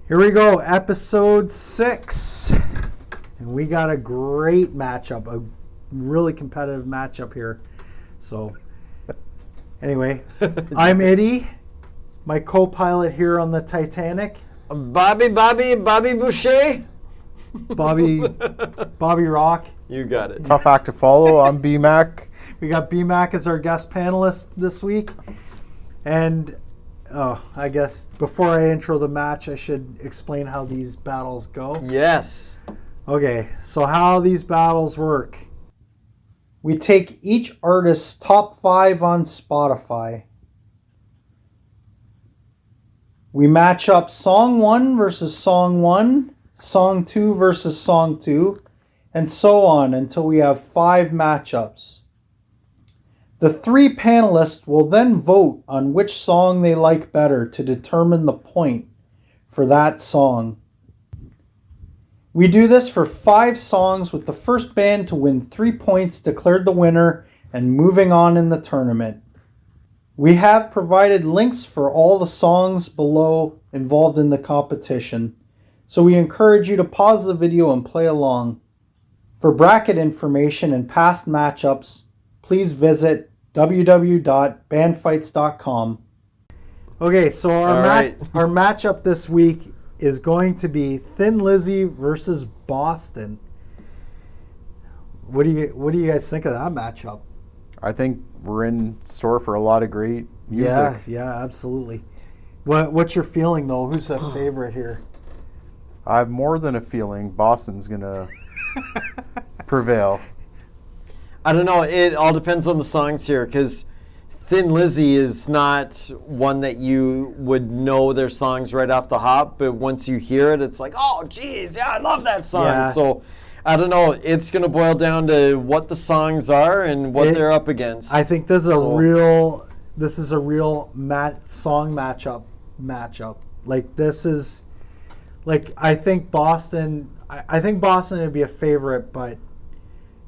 Here we go, episode 6. And we got a great matchup, a really competitive matchup here. So, anyway, I'm Eddie, my co-pilot here on the Titanic. Bobby Boucher. Bobby Rock. You got it. Tough act to follow. I'm B-Mac. We got B-Mac as our guest panelist this week. And I guess before I intro the match, I should explain how these battles go. Yes. Okay, so how these battles work. We take each artist's top 5 on Spotify. We match up song 1 versus song 1, song 2 versus song 2, and so on until we have 5 matchups. The 3 panelists will then vote on which song they like better to determine the point for that song. We do this for 5 songs, with the first band to win 3 points declared the winner and moving on in the tournament. We have provided links for all the songs below involved in the competition, so we encourage you to pause the video and play along. For bracket information and past matchups, please visit www.bandfights.com. Okay, so our matchup this week is going to be Thin Lizzy versus Boston. What do you guys think of that matchup? I think we're in store for a lot of great music. Yeah, absolutely. What's your feeling though? Who's the favorite here? I have more than a feeling Boston's gonna prevail. I don't know. It all depends on the songs here, because Thin Lizzy is not one that you would know their songs right off the hop, but once you hear it, it's like, oh, geez, yeah, I love that song. Yeah. So, I don't know. It's going to boil down to what the songs are and what they're up against. I think this is a real song matchup. Like this is, like I think Boston would be a favorite, but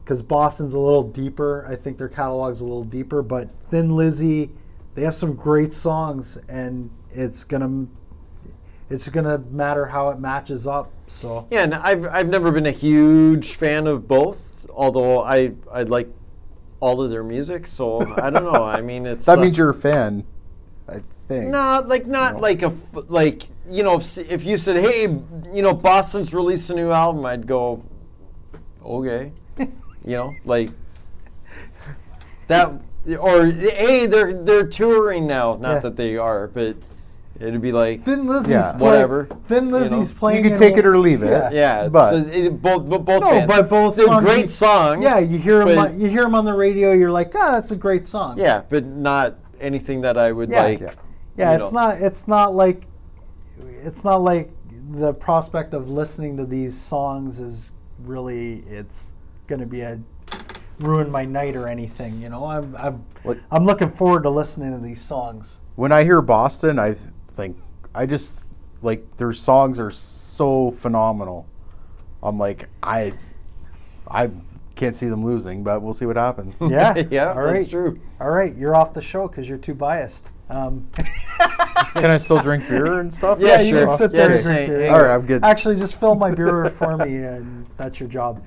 because Boston's a little deeper. I think their catalog's a little deeper, but Thin Lizzy, they have some great songs, and it's gonna matter how it matches up. So yeah, and I've never been a huge fan of both, although I like all of their music. So I don't know. I mean, it's that means you're a fan, I think. If you said, hey, Boston's released a new album, I'd go, okay. Like that, or hey, they're touring now. Not that they are, but it'd be like Thin Lizzy's whatever. Thin Lizzy's playing. You can take it or leave it. Yeah, but so both. No, but both they're songs, great songs. Yeah, you hear them. You hear them on the radio. You're like, that's a great song. Yeah, but not anything that I would like. Yeah, it's not like the prospect of listening to these songs is really it's going to be ruin my night or anything. I'm looking forward to listening to these songs. When I hear Boston, I just like their songs are so phenomenal. I'm like I can't see them losing, but we'll see what happens. Yeah, yeah, all right. That's true. All right, you're off the show because you're too biased. Can I still drink beer and stuff? Yeah, sure. You can sit there and drink beer. All right, I'm good. Actually, just fill my beer for me, and that's your job.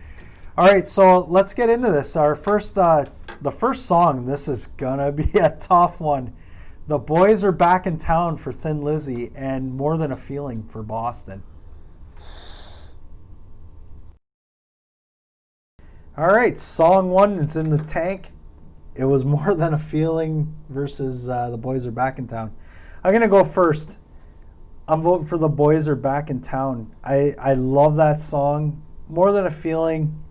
All right, so let's get into this. The first song. This is gonna be a tough one. The Boys Are Back in Town for Thin Lizzy, and More Than a Feeling for Boston. All right, song 1 is in the tank. It was More Than a Feeling versus The Boys Are Back in Town. I'm gonna go first. I'm voting for The Boys Are Back in Town. I love that song. More Than a Feeling.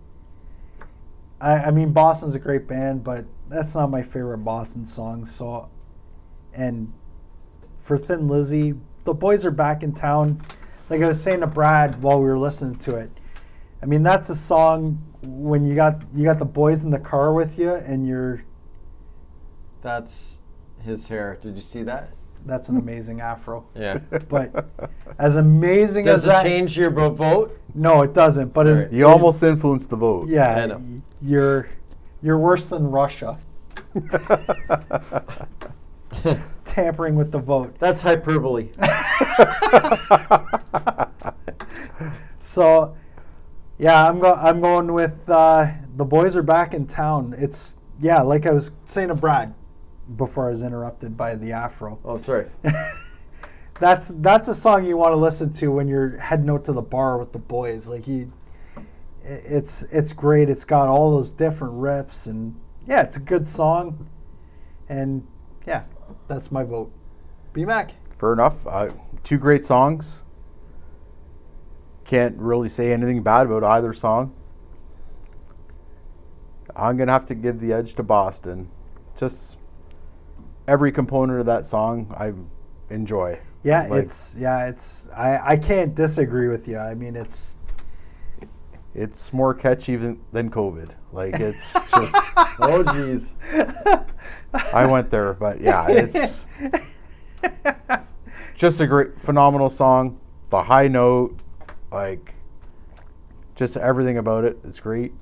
I mean, Boston's a great band, but that's not my favorite Boston song. So, and for Thin Lizzy, The Boys Are Back in Town. Like I was saying to Brad while we were listening to it, I mean, that's a song when you got the boys in the car with you, and That's his hair. Did you see that? That's an amazing afro. Yeah. But as amazing Does as that... Does it change your vote? No, it doesn't. But All right. You almost influenced the vote. yeah, I know. you're worse than Russia. Tampering with the vote. That's hyperbole. So, yeah, I'm going with The Boys Are Back in Town. It's, yeah, like I was saying to Brad before I was interrupted by the afro. Oh, sorry. That's a song you want to listen to when you're heading out to the bar with the boys. Like it's great. It's got all those different riffs, and yeah, it's a good song. And yeah, that's my vote. B-Mac. Fair enough. Two great songs. Can't really say anything bad about either song. I'm going to have to give the edge to Boston. Just every component of that song I enjoy. Yeah, Like, I can't disagree with you. I mean, it's more catchy than COVID. Like, it's just, Oh, jeez. I went there, but yeah, it's just a great, phenomenal song. The high note, like, just everything about it is great.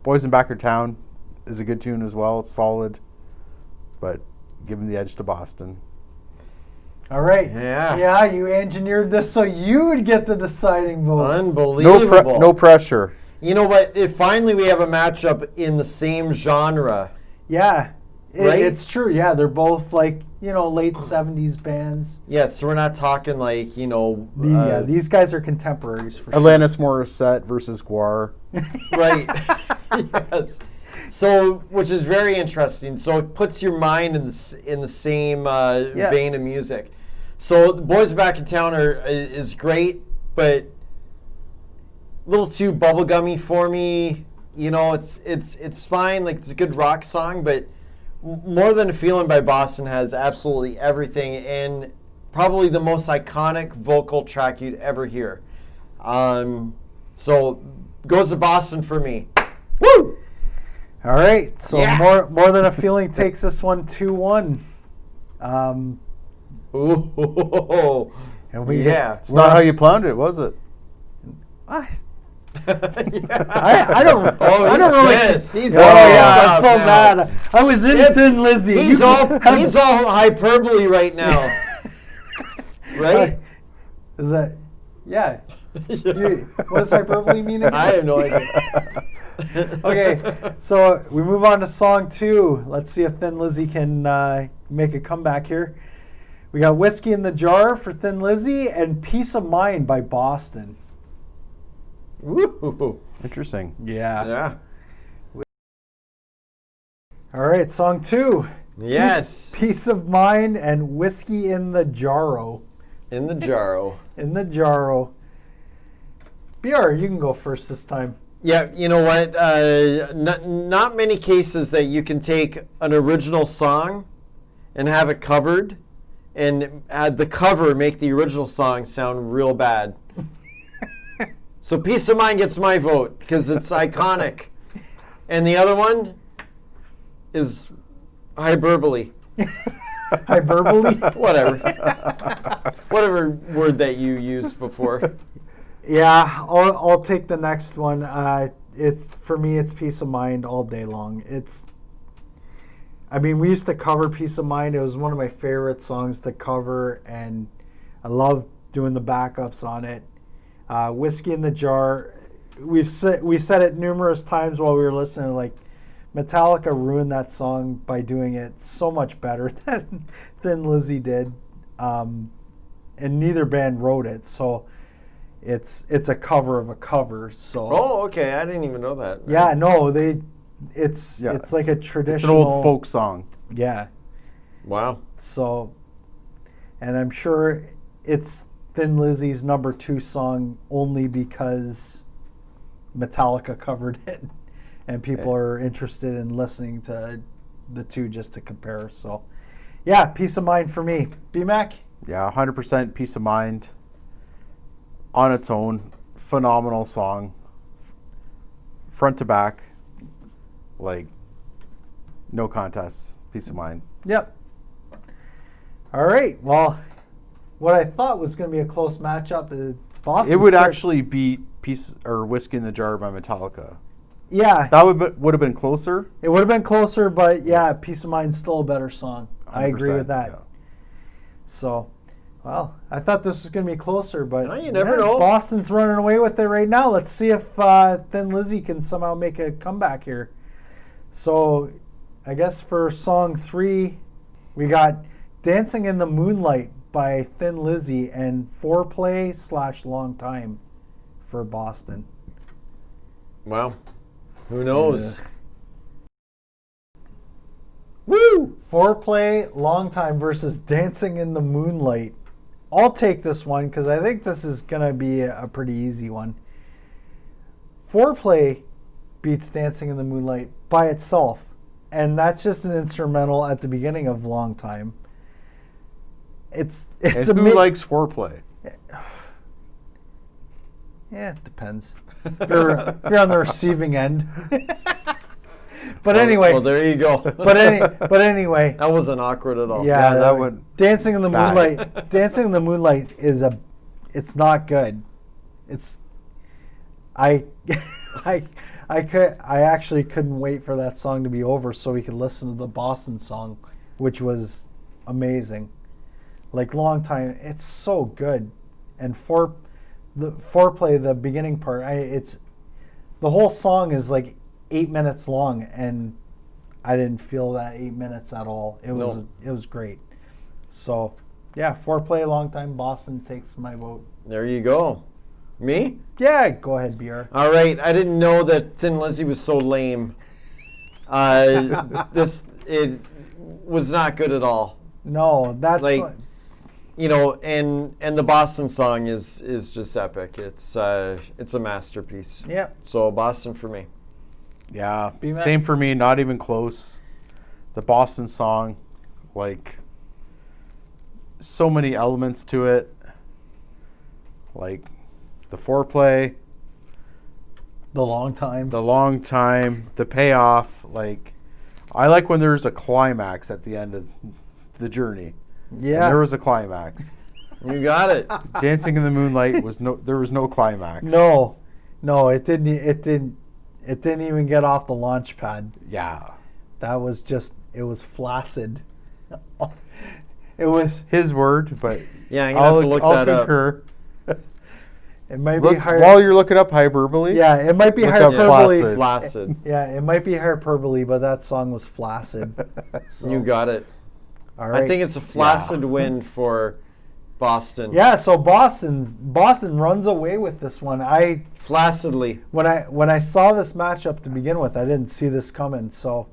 Boys in Backer Town is a good tune as well. It's solid, but giving the edge to Boston. all right. Yeah. Yeah, you engineered this so you would get the deciding vote. Unbelievable. No pressure. You know what? Finally, we have a matchup in the same genre. Yeah, Right? it's true. Yeah, they're both like, late 70s bands. Yeah, so we're not talking like, These guys are contemporaries for sure. Alanis Morissette versus Guar. right. Yes. So, which is very interesting. So it puts your mind in the same vein of music. So the Boys Back in Town is great, but a little too bubblegummy for me. It's fine. Like, it's a good rock song, but More Than a Feeling by Boston has absolutely everything, and probably the most iconic vocal track you'd ever hear. So goes to Boston for me. Woo! All right, so Yeah. more Than a Feeling takes this one 2-1. Ooh. And we Yeah. It's not how you planned it, was it? I I don't. Oh, I don't really. pissed. He's Oh yeah, I'm up so now. mad. I was in Thin Lizzy. He's all hyperbole right now. Right? Is that? Yeah. What does hyperbole mean again? I have no idea. Okay, so we move on to song 2. Let's see if Thin Lizzy can make a comeback here. We got Whiskey in the Jar for Thin Lizzy and Peace of Mind by Boston. Woo. Interesting. Yeah. All right, song 2. Yes. Peace of Mind and Whiskey in the Jarro. In the Jarro. In the Jarro. BR, you can go first this time. Yeah, you know what? Not many cases that you can take an original song and have it covered and add the cover make the original song sound real bad. So Peace of Mind gets my vote because it's iconic. And the other one is hyperbole. Hyperbole? Whatever. Whatever word that you used before. Yeah, I'll take the next one. It's for me, it's Peace of Mind all day long. We used to cover Peace of Mind. It was one of my favorite songs to cover, and I love doing the backups on it. Whiskey in the Jar. We said it numerous times while we were listening. Like, Metallica ruined that song by doing it so much better than Lizzy did, and neither band wrote it. So. It's a cover of a cover. So. Oh, okay. I didn't even know that. Yeah, no, it's like a traditional. It's an old folk song. Yeah. Wow. So, and I'm sure it's Thin Lizzy's number 2 song only because Metallica covered it, and people are interested in listening to the two just to compare. So, yeah, Peace of Mind for me. B-Mac? Yeah, 100% Peace of Mind. On its own, phenomenal song, front to back, like, no contest. Peace of Mind. Yep. All right. Well, what I thought was going to be a close matchup is Boston. It would actually beat Piece or Whiskey in the Jar by Metallica. Yeah, That would have been closer. it would have been closer, but yeah, Peace of Mind's still a better song. I agree 100%, with that. yeah. So, well, I thought this was going to be closer, but No, you never know. Boston's running away with it right now. Let's see if Thin Lizzy can somehow make a comeback here. So, I guess for song 3, we got Dancing in the Moonlight by Thin Lizzy and Foreplay / Long Time for Boston. Wow. Who knows? Woo! Foreplay, Long Time versus Dancing in the Moonlight. I'll take this one because I think this is going to be a pretty easy one. Foreplay beats Dancing in the Moonlight by itself, and that's just an instrumental at the beginning of Long Time. It's And who likes foreplay? Yeah, it depends. If you're on the receiving end. But anyway. Well, there you go. But anyway. That wasn't awkward at all. Yeah, that one. Dancing in the bad. Moonlight. Dancing in the Moonlight it's not good. I actually couldn't wait for that song to be over so we could listen to the Boston song, which was amazing. Like Long Time, it's so good. And Foreplay, the beginning part, the whole song is like 8 minutes long, and I didn't feel that 8 minutes at all. It was great. So, yeah, Foreplay, Long Time, Boston takes my vote. There you go. Me? Yeah, go ahead, BR. All right. I didn't know that Thin Lizzy was so lame. It was not good at all. No, that's You know, and the Boston song is just epic. It's a masterpiece. Yeah. So Boston for me. Yeah, B-Mac? same for me. Not even close. The Boston song, like, so many elements to it. Like, the foreplay, The Long Time. the long time, the payoff. Like, I like when there's a climax at the end of the journey. Yeah. And there was a climax. You got it. Dancing in the Moonlight there was no climax. No, it didn't even get off the launch pad. Yeah. That was it was flaccid. It was. His word, but Yeah, I'm gonna have to look that up. concur. It might be hard. While you're looking up hyperbole. Yeah, it might be Look up hyperbole. flaccid. Flaccid. Yeah, it might be hyperbole, but that song was flaccid. So, You got it. all right. I think it's a flaccid win for Boston. Yeah, so Boston runs away with this one. Flaccidly. When I saw this matchup to begin with, I didn't see this coming. So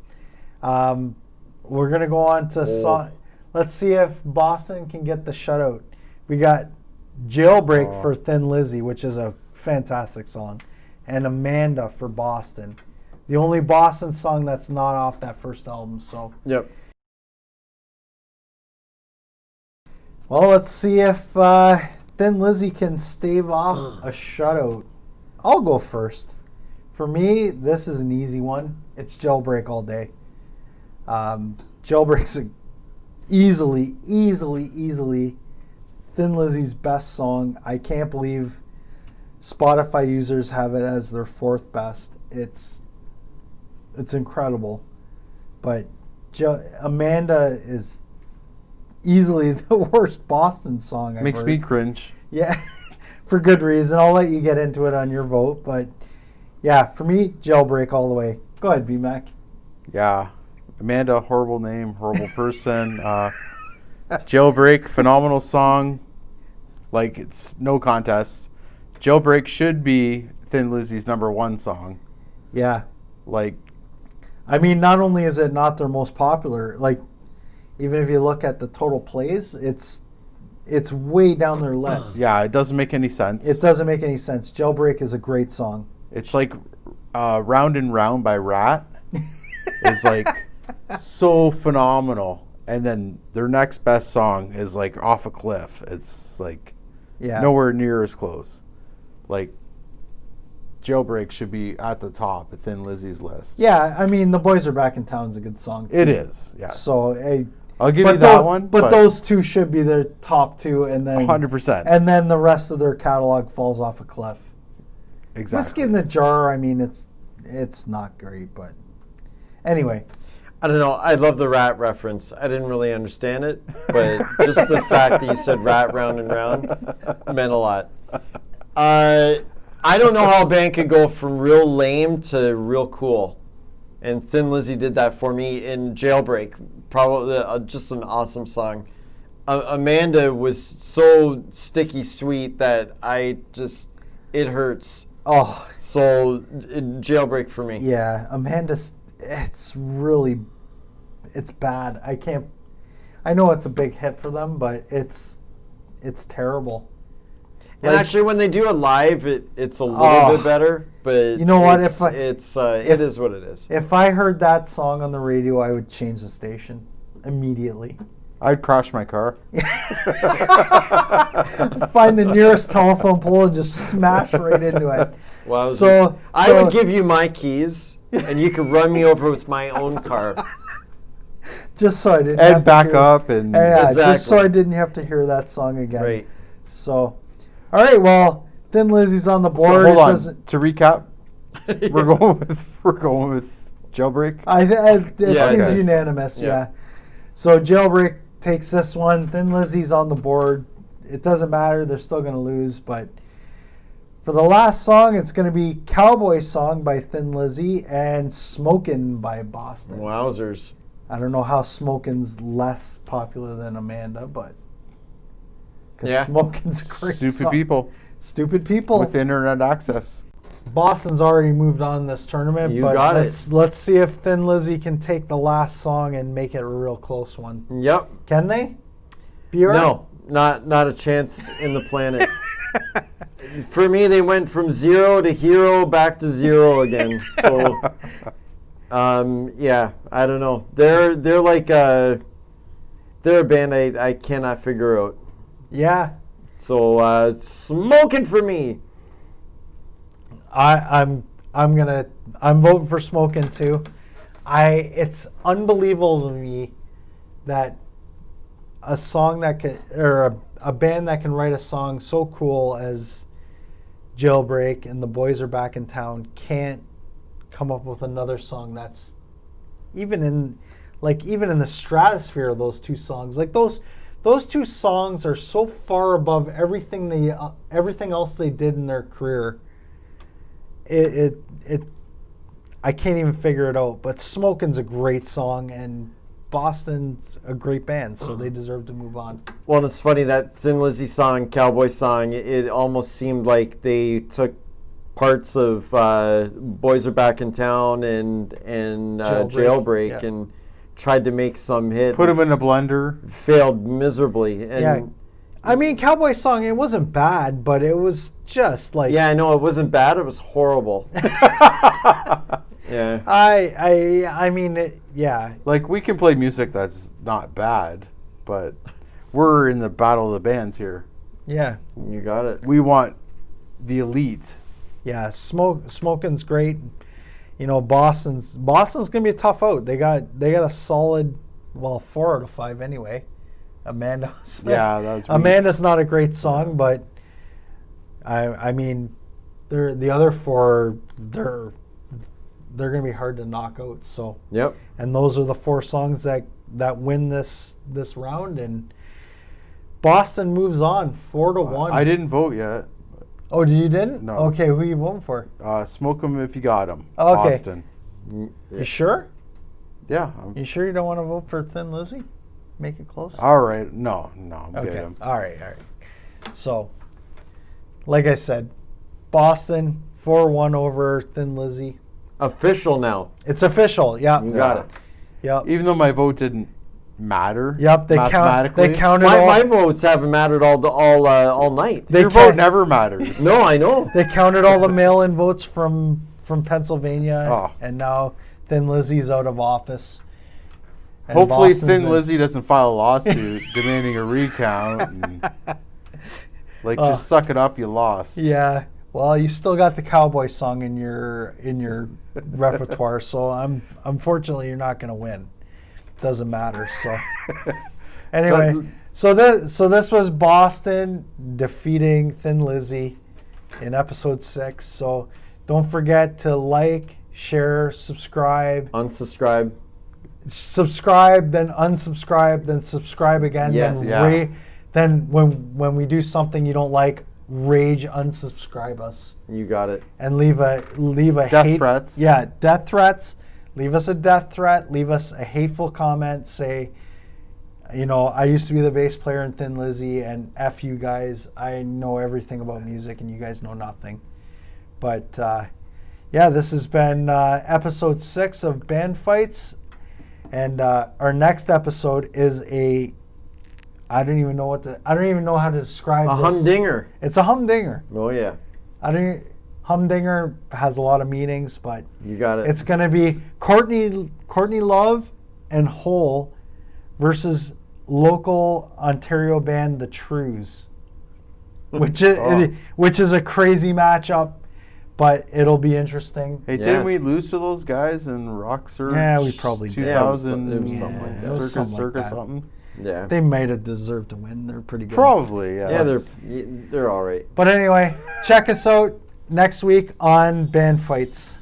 we're gonna go on to let's see if Boston can get the shutout. We got Jailbreak for Thin Lizzy, which is a fantastic song, and Amanda for Boston. The only Boston song that's not off that first album. So Yep. well, let's see if Thin Lizzy can stave off a shutout. I'll go first. For me, this is an easy one. It's Jailbreak all day. Jailbreak's easily Thin Lizzy's best song. I can't believe Spotify users have it as their 4th best. It's incredible. But Amanda is easily the worst Boston song I've Makes heard. me cringe. Yeah, for good reason. I'll let you get into it on your vote. But yeah, for me, Jailbreak all the way. Go ahead, B-Mac. Yeah. Amanda, horrible name, horrible person. Jailbreak, phenomenal song. Like, it's no contest. Jailbreak should be Thin Lizzy's #1 song. Yeah. Like, I mean, not only is it not their most popular, like, even if you look at the total plays, it's way down their list. yeah, it doesn't make any sense. It doesn't make any sense. Jailbreak is a great song. It's like Round and Round by Rat is like so phenomenal. And then their next best song is like Off a Cliff. It's like nowhere near as close. Like, Jailbreak should be at the top of Thin Lizzy's list. Yeah, I mean, The Boys Are Back in Town is a good song. It is, yes. So, I'll give you that one. But those two should be their top two, and then 100%. and then the rest of their catalog falls off a cliff. Exactly. Whiskey in the Jar, I mean, it's not great, but anyway. I don't know. I love the rat reference. I didn't really understand it, but just the fact that you said rat round and round meant a lot. I don't know how a band could go from real lame to real cool. And Thin Lizzy did that for me in Jailbreak. Probably just an awesome song. Amanda was so sticky sweet that it hurts. Oh, So Jailbreak for me. yeah, Amanda's, it's bad. I know it's a big hit for them, but it's terrible. And actually, when they do it live, it's a little bit better. But you know what? it is what it is. If I heard that song on the radio, I would change the station immediately. I'd crash my car. Find the nearest telephone pole and just smash right into it. Well, So I would give you my keys, and you could run me over with my own car. just so I didn't And have back to hear, up and yeah, just so Exactly. I didn't have to hear that song again. Right. So, all right. Well, Thin Lizzy's on the So board. hold It on. doesn't- To recap, we're going with Jailbreak. it Yeah, seems okay. unanimous. Yeah. Yeah. So Jailbreak takes this one. Thin Lizzy's on the board. It doesn't matter. They're still going to lose. But for the last song, it's going to be Cowboy Song by Thin Lizzy and Smokin' by Boston. Wowzers. I don't know how Smokin's less popular than Amanda, but because Yeah. Smokin's a great Stupid song. people Stupid people. with internet access. Boston's already moved on in this tournament. You but got let's see if Thin Lizzy can take the last song and make it a real close one. Yep. Can they? Bjorn? No, not a chance in the planet. For me, they went from 0 to hero back to 0 again. So, yeah, I don't know. They're like they're a band I cannot figure out. Yeah. So smoking for me. I'm voting for Smokin' too. It's unbelievable to me that a song that can, or a band that can write a song so cool as Jailbreak and The Boys Are Back in Town can't come up with another song that's even in the stratosphere of those two songs. Like those two songs are so far above everything else they did in their career. I can't even figure it out. But Smokin's a great song, and Boston's a great band, so they deserve to move on. Well, and it's funny that Thin Lizzy song, Cowboy Song, it almost seemed like they took parts of Boys Are Back in Town and Jailbreak yeah. and tried to make some hit. Put them in a blender. Failed miserably. And Yeah. I mean, Cowboy Song, it wasn't bad, but it was just like... yeah, I know, it wasn't bad, it was horrible. Yeah. I mean, yeah. Like, we can play music that's not bad, but we're in the battle of the bands here. Yeah. You got it. We want the elite. Yeah, Smokin's great. You know, Boston's gonna be a tough out. They got a solid, 4 out of 5 anyway. Amanda's That's weak. Amanda's not a great song, but I mean, they're the other 4. They're gonna be hard to knock out. So Yep. and those are the 4 songs that win this round, and Boston moves on 4-1. I didn't vote yet. Oh, you didn't? No. Okay, who you voting for? Smoke them if you got them. Okay. Boston. You sure? Yeah. You sure you don't want to vote for Thin Lizzy? Make it close. All right. No, I'm Okay. good. All right. So, like I said, Boston 4-1 over Thin Lizzy. Official now. It's official. Yeah. You got it. Yep. Even though my vote didn't matter. Yep. They mathematically. counted My votes haven't mattered all night. Your vote never matters. No, I know. They counted all the mail-in votes from Pennsylvania, Oh. and now Thin Lizzy's out of office. And Hopefully, Boston's Thin in. Lizzy doesn't file a lawsuit demanding a recount. And, just suck it up. You lost. Yeah. Well, you still got the Cowboy Song in your repertoire, so unfortunately you're not going to win. Doesn't matter. So anyway, so this was Boston defeating Thin Lizzy in episode 6. So don't forget to like, share, subscribe. Unsubscribe. Subscribe, then unsubscribe, then subscribe again. Yes. Then when we do something you don't like, rage unsubscribe us. You got it. And leave a Death threats. Yeah, death threats. Leave us a death threat. Leave us a hateful comment. Say, I used to be the bass player in Thin Lizzy, and F you guys. I know everything about music, and you guys know nothing. But this has been episode 6 of Band Fights, and our next episode is I don't even know how to describe A this. humdinger. It's a humdinger. Oh yeah. Humdinger has a lot of meanings, but You got it. it's going to be Courtney Love and Hole versus local Ontario band The Trues, which is a crazy matchup, but it'll be interesting. Hey, Yes. didn't we lose to those guys in Rock Surge? Yeah, we probably did. 2000 it was something like that. It was something like that. something. Yeah. They might have deserved to win. They're pretty good. Probably, yeah. Yeah, they're all right. But anyway, check us out next week on Band Fights.